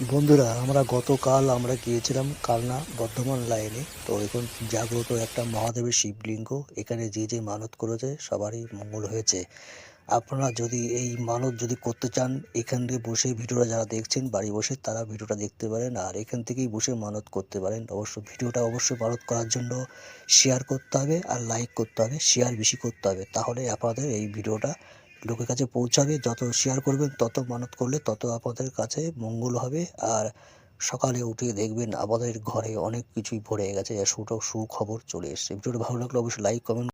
বন্ধুরা, আমরা গতকাল গিয়েছিলাম কালনা বর্ধমান লাইনে। তো এখন জাগ্রত একটা মহাদেবের শিবলিঙ্গ। এখানে যে যে মানত করেছে সবারই মঙ্গল হয়েছে। আপনারা যদি এই মানত যদি করতে চান, এখান থেকে বসে ভিডিওটা যারা দেখছেন বাড়ি বসে তারা ভিডিওটা দেখতে পারেন, আর এখান থেকেই বসে মানত করতে পারেন। ভিডিওটা অবশ্যই মানত করার জন্য শেয়ার করতে হবে আর লাইক করতে হবে, শেয়ার বেশি করতে হবে, তাহলে আপনাদের এই ভিডিওটা লোকের কাছে পৌঁছাবে। যত শেয়ার করবেন তত মানত করলে তত আপনাদের কাছে মঙ্গল হবে। আর সকালে উঠে দেখবেন আমাদের ঘরে অনেক কিছুই ভরে গেছে, সুখবর চলে এসছে। ভিডিওটা ভালো লাগলে অবশ্যই লাইক কমেন্ট